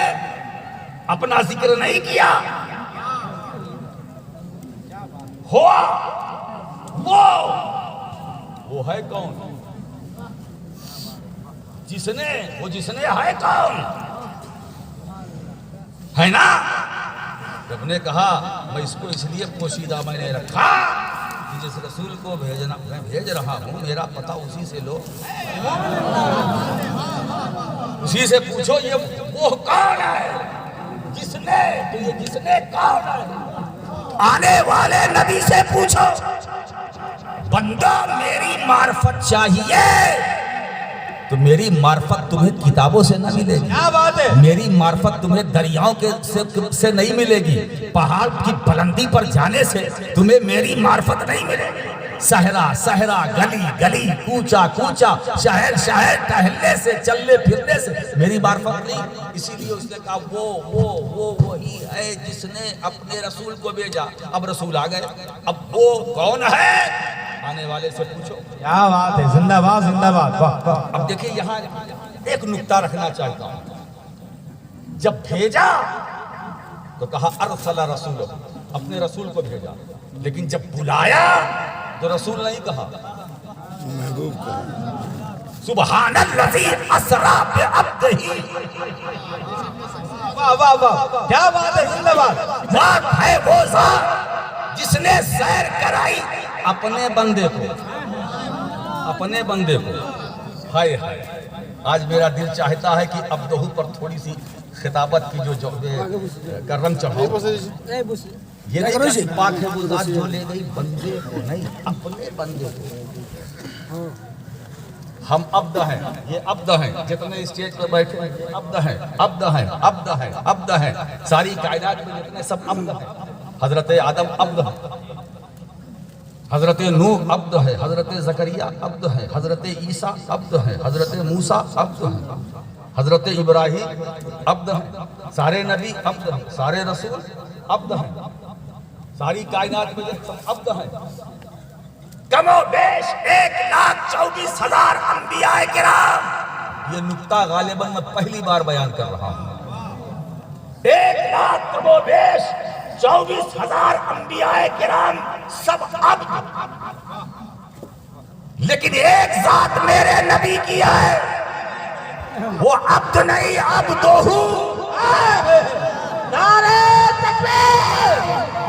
اپنا ذکر نہیں کیا. ہوا وہ ہے کون جس نے ہے کون ہے نا. جب نے کہا میں اس کو اس لیے پوشیدہ میں نے رکھا کہ جس رسول کو میں بھیج رہا ہوں میرا پتہ اسی سے لو, اسی سے پوچھو یہ وہ کون ہے جس نے, تو یہ جس نے کون ہے. آنے والے نبی سے پوچھو, بندہ میری معرفت چاہیے تو میری معرفت تمہیں کتابوں سے نہ ملے گی. کیا بات ہے, میری معرفت تمہیں دریاؤں سے نہیں ملے گی, پہاڑ کی بلندی پر جانے سے تمہیں میری معرفت نہیں ملے گی. صحرا گلی گلی کوچا کوچا شہر شہر ٹہلنے سے چلنے پھرنے سے میری معرفت نہیں. اسی لیے اس نے کہا وہ وہی ہے جس نے اپنے رسول کو بھیجا. اب رسول آ گئے, اب وہ کون ہے آنے والے سے پوچھو. کیا بات ہے, زندہ باد زندہ باد. اب دیکھیں یہاں ایک نکتہ رکھنا چاہتا ہوں. جب بھیجا تو کہا ارسل رسول, اپنے رسول کو بھیجا, لیکن جب بلایا تو رسول نہیں کہا, سبحان الذی اسری بعبدہ. واہ واہ واہ, کیا بات ہے, زندہ باد. پاک ہے وہ ذات جس نے سیر کرائی اپنے بندے کو ہائے ہائے آج میرا دل چاہتا ہے کہ عبدہ پر تھوڑی سی خطابت کی جو کا رنگ چڑھاؤ. یہ نہیں پاک ہے وہ ذات جو لے گئی بندے کو نہیں اپنے بندے کو. ہم عبد ہیں, یہ عبد ہیں, جتنے اسٹیج پر بیٹھے ہیں یہ عبد ہیں, عبد ہیں, عبد ہیں, عبد ہیں. ساری کائنات میں جتنے سب عبد ہیں. حضرت آدم عبد ہیں, حضرت نوح عبد ہے, حضرت زکریا عبد ہے, حضرت عیسیٰ عبد ہے, حضرت موسیٰ عبد ہیں, حضرت ابراہیم عبد ہیں. سارے نبی عبد ہیں, سارے رسول عبد ہیں. ساری کائنات میں سب عبد ہیں. کم و بیش 1,24,000 انبیاء کرام. یہ نکتہ غالباً میں پہلی بار بیان کر رہا ہوں. 1,00,000 کم و بیش 24,000 انبیاء کرام سب عبد. لیکن ایک ذات میرے نبی کی ہے, وہ عبد نہیں عبدہ. نعرہ تکبیر,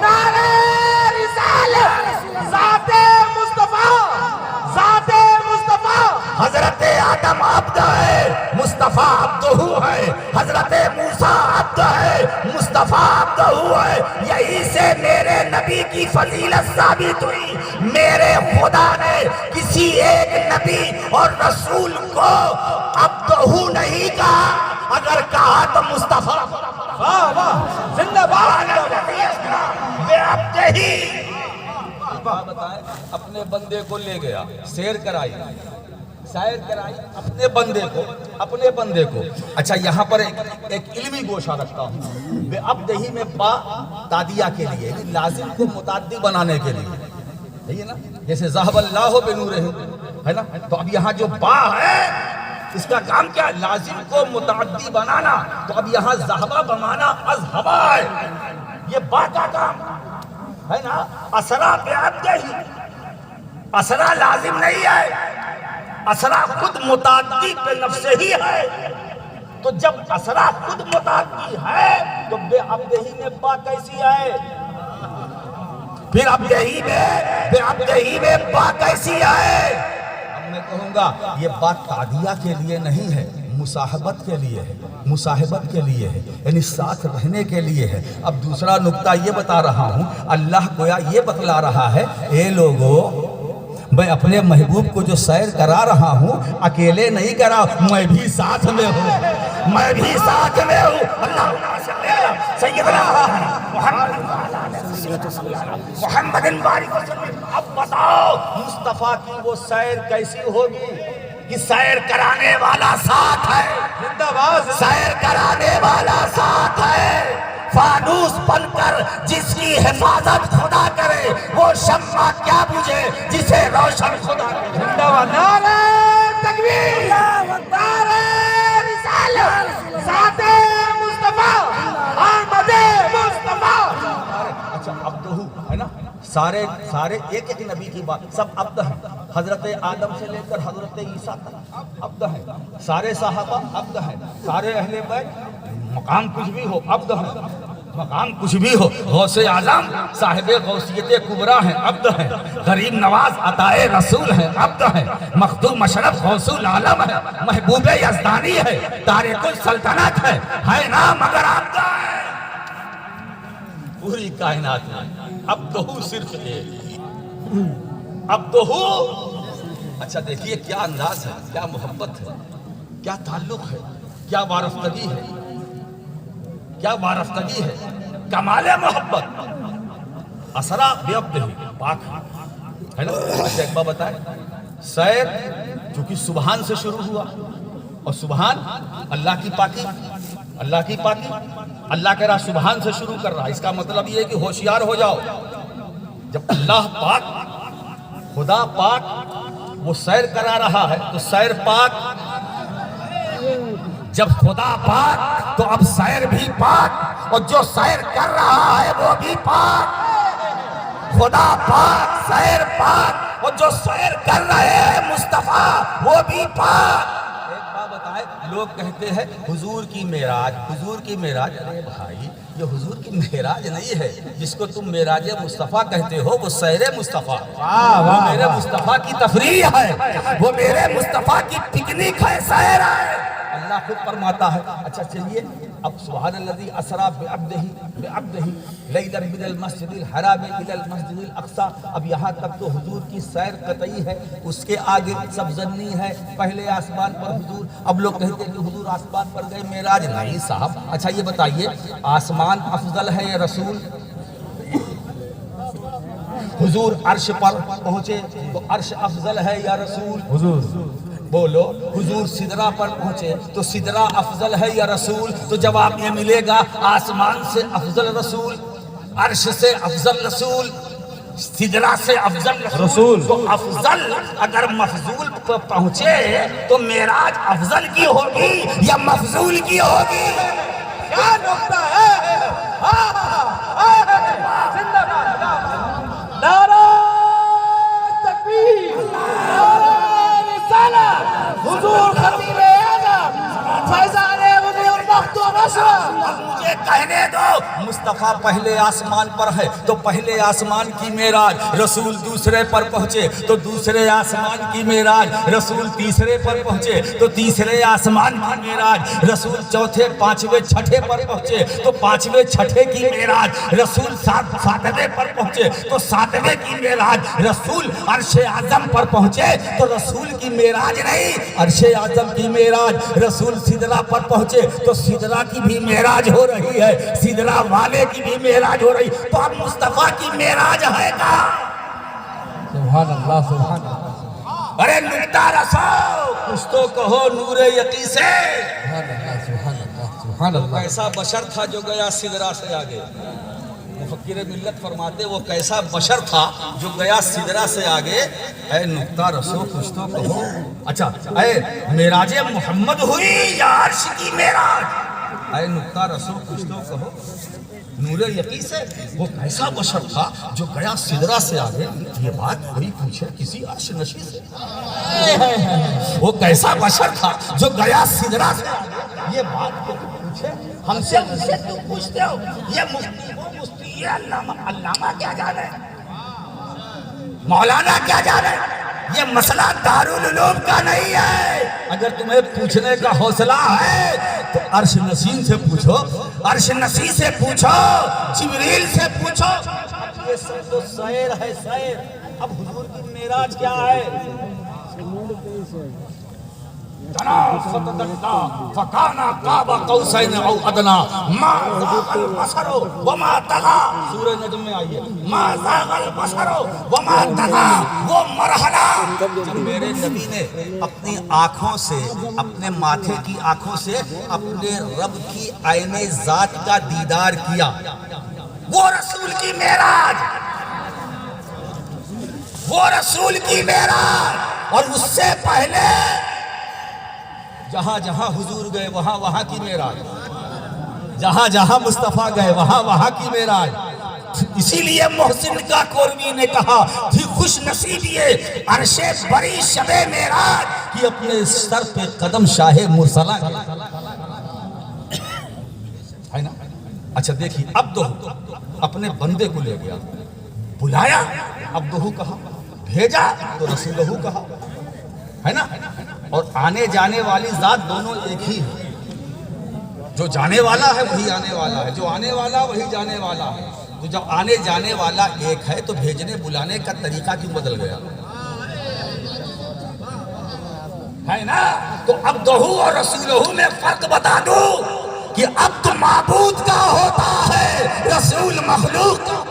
نعرہ رسالت, ذات مصطفیٰ, ذات مصطفیٰ. حضرت آدم عبد ہے, مصطفیٰ عبدہ ہے. حضرت موسیٰ عبد ہے, مصطفیٰ عبدہ ہے. یہی سے میرے نبی کی فضیلت ثابت ہوئی. میرے خدا نے کسی ایک نبی اور رسول کو عبدہ نہیں کہا, اگر کہا تو مصطفیٰ. واہ واہ, زندہ باد. بے عبد ہی بتائیں اپنے بندے کو لے گیا, سیر کرائی, سیر کرائی اپنے بندے کو. اچھا یہاں پر ایک علمی گوشہ رکھتا ہوں. بے عبد ہی میں با تادیہ کے لیے, لازم کو متعدی بنانے کے لیے, صحیح ہے نا. جیسے ذہب اللہ بنورہ ہے نا, تو اب یہاں جو با ہے اس کا کام کیا ہے؟ لازم کو متعدی بنانا. تو اب یہاں ذہبہ بمانا اذہبہ ہے, یہ با کا کام ہے نا. اسرا بے عبد ہی, اسرا لازم نہیں ہے, اسرا خود متعدی پہ نفس ہی ہے. تو جب اسرا خود متعدی ہے تو بے عبد ہی میں با کیسی ہے؟ پھر بے عبد ہی میں با کیسی ہے؟ میں کہوں گا یہ بات تعدیہ کے لیے نہیں ہے, مصاحبت کے لیے ہے, مصاحبت کے لیے ہے, یعنی ساتھ رہنے کے لیے ہے. اب دوسرا نکتہ یہ بتا رہا ہوں, اللہ گویا یہ بتلا رہا ہے, اے لوگو میں اپنے محبوب کو جو سیر کرا رہا ہوں اکیلے نہیں کرا, میں بھی ساتھ میں ہوں, میں بھی ساتھ میں ہوں. اللہ سیدنا محمد بارک وسلم. اب بتاؤ مصطفیٰ کی وہ سیر کیسی ہوگی کہ سیر کرانے والا ساتھ ہے, زندہ باد. سیر کرانے والا ساتھ ہے. فانوس بن کر جس کی حفاظت خدا کرے وہ شمع کیا بجھے جسے روشن خدا کرے. زندہ باد. نعرہ تکبیر, نعرہ رسالت, ذات مصطفیٰ, آمد مصطفیٰ. اچھا عبدہ ہے نا, سارے ایک نبی کی بات سب عبد ہیں. حضرت آدم سے لے کر حضرت عیسیٰ تک عبد ہیں. سارے صحابہ عبد ہیں, سارے اہل بیت مقام کچھ بھی ہو عبد ہیں, مقام کچھ بھی ہو. غوث اعظم صاحب غوثیت کبریٰ ہیں, عبد ہیں. غریب نواز عطائے رسول ہیں, عبد ہیں. مخدوم اشرف غوث العالم ہے, محبوب یزدانی ہے, تارک السلطنت ہے نا, مگر عبد ہے. پوری کائنات میں عبدہ صرف ایک, عبدہ. اچھا دیکھیے کیا انداز ہے, کیا محبت ہے, کیا تعلق ہے, کیا وارفتگی ہے, کیا وارفتگی ہے, کمال محبت. اسرا بے عبد ہی پاک ہے نا. اچھا ایک بات بتائیں, سیر چونکہ سبحان سے شروع ہوا, اور سبحان اللہ کی پاکی, اللہ کی پاکی, اللہ کہہ رہا سبحان سے شروع کر رہا. اس کا مطلب یہ ہے کہ ہوشیار ہو جاؤ. جب اللہ پاک, خدا پاک وہ سیر کرا رہا ہے تو سیر پاک. جب خدا پاک تو اب سیر بھی پاک, اور جو سیر کر رہا ہے وہ بھی پاک. خدا پاک, سیر پاک, اور جو سیر کر رہے ہیں مصطفیٰ وہ بھی پاک. ایک بات بتائے, لوگ کہتے ہیں حضور کی معراج، حضور کی معراج. ارے بھائی یہ حضور کی معراج نہیں ہے، جس کو تم معراج مصطفیٰ کہتے ہو وہ سیر مصطفیٰ، وہ میرے مصطفیٰ کی تفریح ہے، وہ میرے مصطفیٰ کی پکنک ہے، سیر ہے. اللہ خود فرماتا ہے. اچھا چلیے اب سبحان الذی اسریٰ بعبدہ لیلا من المسجد الحرام الی المسجد الاقصی. اب یہاں تک تو حضور کی سیر قطعی ہے، اس کے آگے سب ظنی ہے. پہلے آسمان پر حضور، اب لوگ کہتے ہیں کہ حضور آسمان پر گئے معراج. نہیں صاحب. اچھا یہ بتائیے آسمان افضل ہے یا رسول؟ حضور عرش پر پہنچے تو عرش افضل ہے یا رسول؟ حضور. بولو. حضور سدرہ پر پہنچے تو سدرہ افضل ہے یا رسول؟ تو جواب یہ ملے گا آسمان سے افضل رسول، عرش سے افضل رسول، سدرہ سے افضل رسول. تو افضل اگر مفضول پر پہنچے تو معراج افضل کی ہوگی یا مفضول کی ہوگی؟ کیا نقطہ ہے؟ زندہ باد. نعرہ تکبیر، نعرہ رسالت، حضور خطیب اعظم فیضان حضور مختوم اشرف. مجھے کہنے دو مصطفیٰ پہلے آسمان پر ہے تو پہلے آسمان کی معراج، رسول دوسرے پر پہنچے تو دوسرے آسمان کی معراج، رسول تیسرے پر پہنچے تو تیسرے آسمان کی معراج، رسول چوتھے پانچویں چھٹے پر پہنچے تو پانچویں چھٹے کی معراج، رسول ساتویں پر پہنچے تو ساتویں کی معراج، رسول عرش اعظم پر پہنچے تو رسول کی معراج نہیں عرش اعظم کی معراج، رسول سدرہ پر پہنچے تو سدرہ کی بھی معراج ہو رہی ہے، سدرہ والے کی بھی معراج ہو رہی. تو اب مصطفیٰ کی معراج ہے گا. سبحان اللہ سبحان اللہ ارے نکتہ رسو کچھ تو کہو نور یقین سے. سبحان اللہ سبحان اللہ سبحان اللہ. کیسا بشر تھا جو گیا سدرہ سے آگے؟ مفکر ملت فرماتے وہ کیسا بشر تھا جو گیا سدرہ سے آگے. اے نکتہ رسو کچھ تو کہو. اچھا اے معراج محمد ہوئی یا عرش کی معراج؟ اے نکتہ رسو کچھ تو کہو. نور یقین سے وہ کیسا بشر تھا جو گیا سدرہ سے آگے؟ یہ بات کوئی پوچھے کسی عرش نشین سے. وہ کیسا بشر تھا جو گیا سدرہ سے آگے؟ یہ بات کوئی پوچھے ہم سے تم پوچھتے ہو. یہ مفتی وہ مفتی یہ علامہ کیا جانے، مولانا کیا جانے. یہ مسئلہ دارالعلوم کا نہیں ہے. اگر تمہیں پوچھنے کا حوصلہ ہے تو عرش نشین سے پوچھو، عرش نشین سے پوچھو، جبریل سے پوچھو. یہ سب تو سیر ہے سیر. اب حضور کی معراج کیا ہے؟ فکانا قاب قوسین او ادنا ما زاغ البصر وما طغى. سورہ نجم میں آئیے ما زاغ البصر وما طغى. وہ مرحلہ جب میرے نبی نے اپنی آنکھوں سے، اپنے ماتھے کی آنکھوں سے اپنے رب کی عین ذات کا دیدار کیا، وہ رسول کی معراج، وہ رسول کی معراج. اور اس سے پہلے جہاں جہاں حضور گئے وہاں وہاں کی معراج، جہاں جہاں مصطفیٰ گئے وہاں وہاں کی معراج. اسی لیے محسن کا کوروی نے کہا تھی خوش نصیب یہ عرش بری شب معراج کہ اپنے سر پہ قدم شاہ مرسلہ ہے نا. اچھا دیکھیے اب تو اپنے بندے کو لے گیا، بلایا عبدہ کہا، بھیجا تو رسولہ کہا، ہے نا. اور آنے جانے والی ذات دونوں ایک ہی ہے. جو جانے والا ہے وہی آنے والا ہے، جو آنے والا وہی جانے والا ہے. تو جب آنے جانے والا ایک ہے تو بھیجنے بلانے کا طریقہ کیوں بدل گیا ہے نا. تو عبدہ اور رسولہ میں فرق بتا دوں کہ عبد معبود کا ہوتا ہے، رسول مخلوق کا.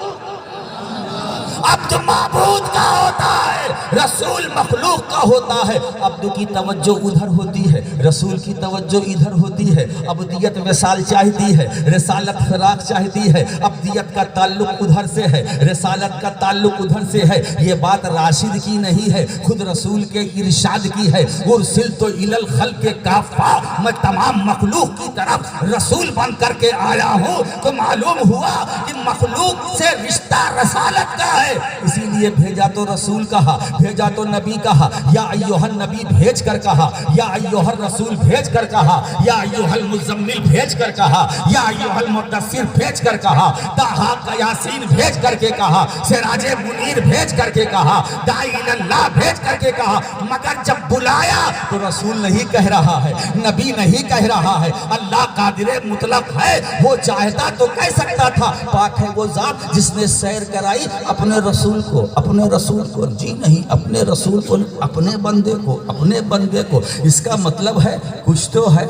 عبد معبود کا ہوتا ہے، رسول مخلوق کا ہوتا ہے. عبد کی توجہ ادھر ہوتی ہے، رسول کی توجہ ادھر ہوتی ہے. عبدیت وصال چاہتی ہے، رسالت فراق چاہتی ہے. عبدیت کا تعلق ادھر سے ہے، رسالت کا تعلق ادھر سے ہے. یہ بات راشد کی نہیں ہے، خود رسول کے ارشاد کی ہے. ارسلت الی الخلق کافہ، میں تمام مخلوق کی طرف رسول بن کر کے آیا ہوں. تو معلوم ہوا کہ مخلوق سے رشتہ رسالت کا ہے، اسی لیے بھیجا تو رسول کہا, بھیجا تو نبی کہا, یا ایوہ النبی بھیج کر کہا, یا ایوہ الرسول بھیج کر کہا, یا ایوہ المزمل بھیج کر کہا, یا ایوہ المدثر بھیج کر کہا, طٰہٰ کا یاسین بھیج کر کے کہا, سراج منیر بھیج کر کے کہا, داعی اللہ بھیج کر کے کہا. مگر جب بلایا تو رسول نہیں کہہ رہا ہے, نبی نہیں کہہ رہا ہے, اللہ قادر مطلق ہے, وہ چاہتا تو کہہ سکتا تھا. پاک ہے وہ ذات جس نے سیر کرائی اپنے رسول کو, اپنے رسول کو, جی نہیں اپنے رسول کو, اپنے بندے کو, اپنے بندے کو. اس کا مطلب ہے کچھ تو ہے,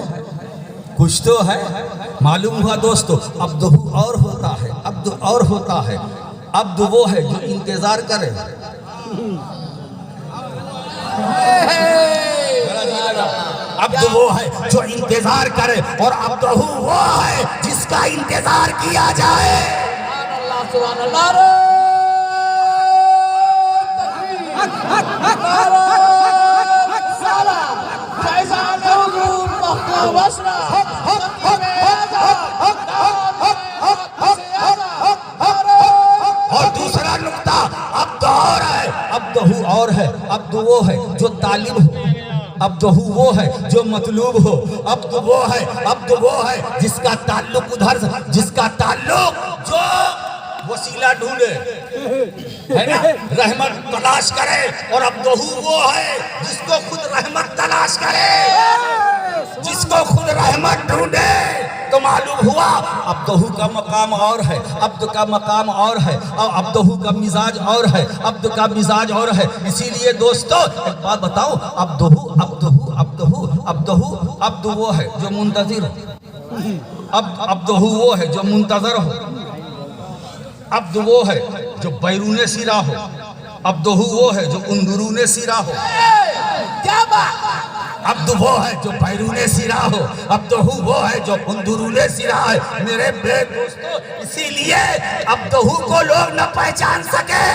کچھ تو ہے. معلوم ہوا دوستو, عبد اور ہوتا ہے, عبد اور ہوتا ہے. عبد وہ ہے جو انتظار کرے, عبد وہ ہے جو انتظار کرے, اور عبد وہ ہے جس کا انتظار کیا جائے. سبحان اللہ, نعرہ رسالہ, فیضان حضور مختوم اشرف, اور دوسرا نقطہ عبد اور ہے, عبد اور ہے. عبد وہ ہے جو طالب ہو, عبد وہ ہے جو مطلوب ہو, عبد وہ ہے, عبد وہ ہے جس کا تعلق ادھر, جس کا تعلق جو وسیلہ ڈھونڈے, ہے نا, رحمت تلاش کرے. اور عبد وہ ہے جس کو خود رحمت تلاش کرے, جس کو خود رحمت ڈھونڈے. تو معلوم ہوا عبدہو کا مقام اور ہے, عبد کا مقام اور ہے, اور عبدہو کا مزاج اور ہے, عبد کا مزاج اور ہے. اسی لیے دوستو ایک بات بتاؤ, عبدہو عبدہو عبدہو عبدہو, عبد وہ ہے جو منتظر ہو, عبدہو وہ ہے جو منتظر ہو, عبد وہ ہے جو بیرون سیرا ہو, عبدہو وہ ہے جو اندرون سیرا ہو. کیا بات, عبد وہ ہے جو بیرون سیرا ہو, عبدہو وہ ہے جو اندرون سیرا ہے. میرے بے دوستو, اسی لیے عبدہو کو لوگ نہ پہچان سکے,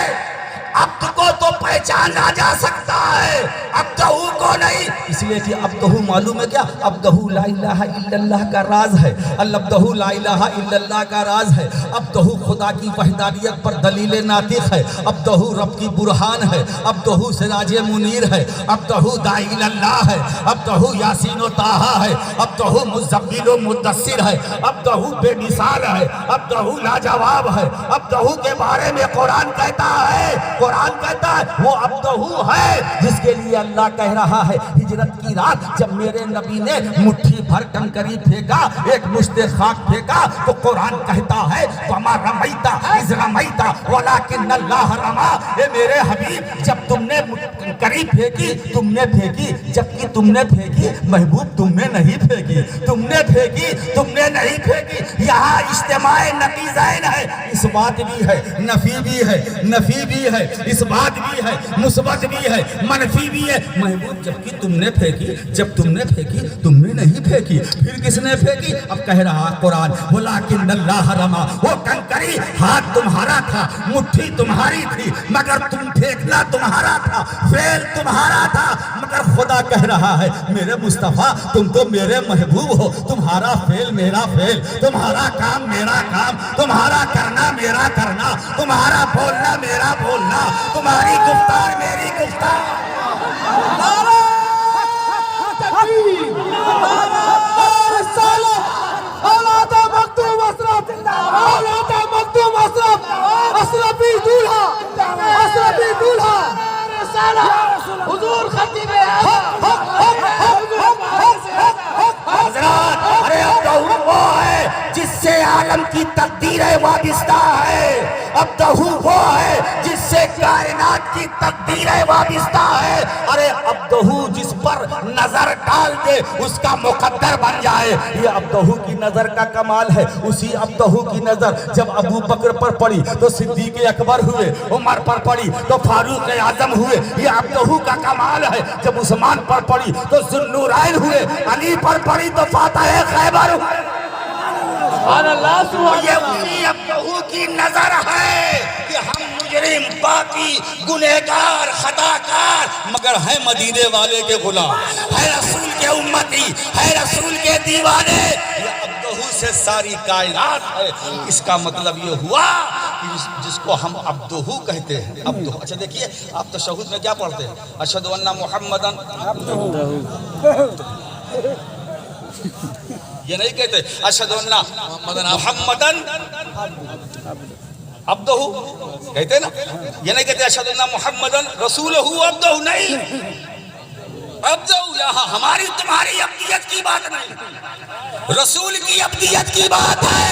عبد کو تو پہچانا جا سکتا ہے, عبدہو کو نہیں. اس لیے کہ عبدہو معلوم ہے کیا, عبدہو لا الہ الا اللہ کا راز ہے, عبدہو لا الہ الا اللہ کا راز ہے. عبدہو خدا کی وحدانیت پر دلیل ناطق ہے, عبدہو رب کی برہان ہے, عبدہو سراج منیر ہے, عبدہو داعی اللہ ہے, عبدہو یاسین و طٰہٰ ہے, عبدہو مزمل و مدثر ہے, عبدہو بے مثال ہے, عبدہو لاجواب ہے. عبدہو کے بارے میں قرآن کہتا ہے, قرآن کہتا ہے وہ عبدہو ہے جس کے لیے اللہ کہہ رہا ہے ہجرت کی رات جب میرے نبی نے مٹھی بھر کنکری پھینکا, ایک مشت خاک پھینکا, تو قرآن کہتا ہے وَمَا رَمَيْتَ إِذْ رَمَيْتَ وَلَكِنَّ اللَّهَ رَمَىٰ. اے میرے حبیب جب تم نے کنکری پھینکی, تم نے پھینکی, جبکہ تم نے پھینکی, محبوب تم نے نہیں پھینکی, تم نے پھینکی, تم نے نہیں پھینکی. یہاں اجتماع نقیضین ہے, اس بات بھی ہے, نفی بھی ہے, نفی بھی ہے, اس بات بھی ہے, مثبت بھی ہے, منفی بھی ہے. محبوب جبکہ تم نے پھینکی, جب تم نے پھینکی, تم نے نہیں پھینکی, پھر کس نے پھینکی؟ اب کہہ رہا قرآن وَلَٰكِنَّ اللَّهَ رَمَىٰ, وہ کنکری ہاتھ تمہارا تھا, مٹھی تمہاری تھی, مگر تم پھینکنا تمہارا تھا, فعل تمہارا تھا. مگر خدا کہہ رہا ہے میرے مصطفیٰ تم تو میرے محبوب ہو, تمہارا فعل میرا فعل, تمہارا کام میرا کام, تمہارا کرنا میرا کرنا, تمہارا بولنا میرا بولنا, تمہاری گفتار میری گفتار. نعرہ تکبیر, نعرہ رسالہ, اولاد مختوم اشرف, اولاد مختوم اشرف, اشرفی دولہا, اشرفی دولہا, رسالہ, حضور خطیب حضرات. ارے عبدہو وہ ہے جس سے عالم کی تقدیر وابستہ ہے, عبدہو وہ ہے جس سے کائنات کی تقدیر وابستہ ہے. ارے عبدہو جس پر نظر ڈال دے اس کا مقدر بن جائے. یہ عبدہو کی نظر کا کمال ہے. اسی عبدہو کی نظر جب ابو بکر پر پڑی تو صدیق اکبر ہوئے, عمر پر پڑی تو فاروق اعظم ہوئے. یہ عبدہو کا کمال ہے. جب عثمان پر پڑی تو ذوالنورین ہوئے, علی پر پڑی تو فاتح خیبر ہوئے. سبحان اللہ, سبحان یہ اسی عبدہو کی نظر ہے کہ ہم مجرم, باقی گنہگار, خطاکار, مگر ہیں مدینے والے کے غلام, ہے رسول کے امتی, ہے رسول کے دیوانے. یہ عبدہو سے ساری کائنات ہے. اس کا مطلب یہ ہوا کہ جس کو ہم عبدہو کہتے ہیں. عبدہو. اچھا دیکھیے آپ تشہد میں کیا پڑھتے ہیں؟ اشہد ان محمدن. یہ نہیں کہتے اشہد ان محمدن عبدہو کہتے ہیں نا. یہ نہیں کہتے اشہد ان محمدن رسولہ عبدہو. نہیں، عبدہو یہاں ہماری تمہاری عبدیت کی بات نہیں، رسول کی عبدیت کی بات ہے.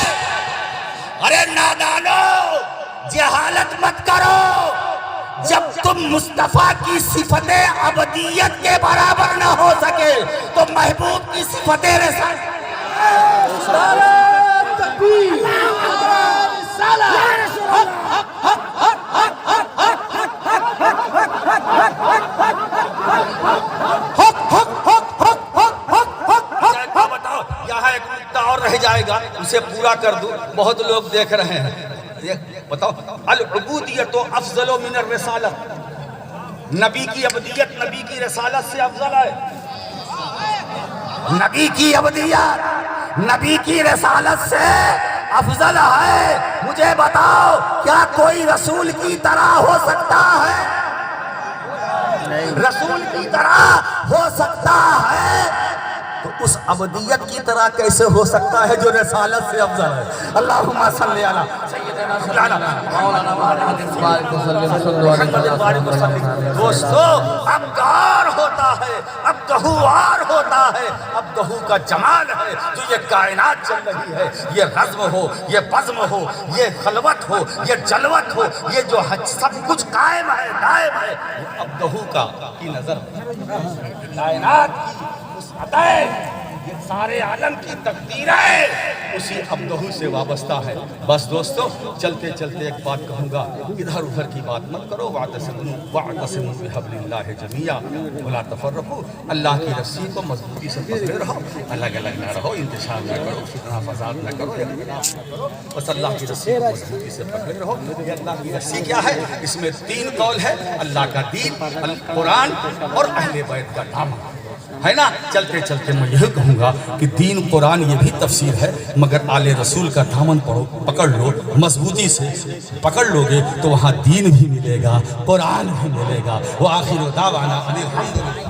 ارے نادانو، جہالت مت کرو. جب تم مصطفیٰ کی صفت عبدیت کے برابر نہ ہو سکے تو محبوب کی صفت رسالت. یہاں ایک نکتہ اور رہ جائے گا، اسے پورا کر دوں. بہت لوگ دیکھ رہے ہیں. بتاؤ، العبودیت افضل من الرسالت. نبی کی عبدیت نبی کی رسالت سے افضل ہے. نبی کی عبدیت نبی کی رسالت سے افضل ہے. مجھے بتاؤ، کیا کوئی رسول کی طرح ہو سکتا ہے؟ رسول کی طرح ہو سکتا ہے تو اس عبدیت کی طرح کیسے ہو سکتا ہے جو رسالت سے افضل ہے؟ اللہم صلی علی سیدنا مولانا محمد. دوستو، عبدار ہوتا ہے، عبدہوار ہوتا ہے. عبدہو کا جمال ہے جو یہ کائنات چل رہی ہے. یہ رزم ہو، یہ بزم ہو، یہ خلوت ہو، یہ جلوت ہو، یہ جو سب کچھ قائم ہے دائم ہے، عبدہو کا کی نظر کائنات کی یہ سارے عالم کی تقدیر ہے اسی عبدہو سے وابستہ ہے. بس دوستو، چلتے چلتے ایک بات کہوں گا، ادھر ادھر کی بات مت کرو. واعتصموا بحبل اللہ جمیعا ولا تفرقوا. اللہ کی رسی کو مضبوطی سے پکڑے رہو، الگ الگ نہ رہو، انتشار نہ کرو، فتنہ فساد نہ کرو، بس اللہ کی رسی کو مضبوطی سے پکڑے رہو. یہ اللہ کی رسی کیا ہے؟ اس میں 3 قول ہے: اللہ کا دین، قرآن اور اہل بیت کا دامن. ہے نا. چلتے چلتے میں یہ کہوں گا کہ دین قرآن یہ بھی تفسیر ہے، مگر آل رسول کا دامن پکڑ لو، مضبوطی سے پکڑ لو گے تو وہاں دین بھی ملے گا، قرآن بھی ملے گا. وآخر دعوانا ان الحمد للہ.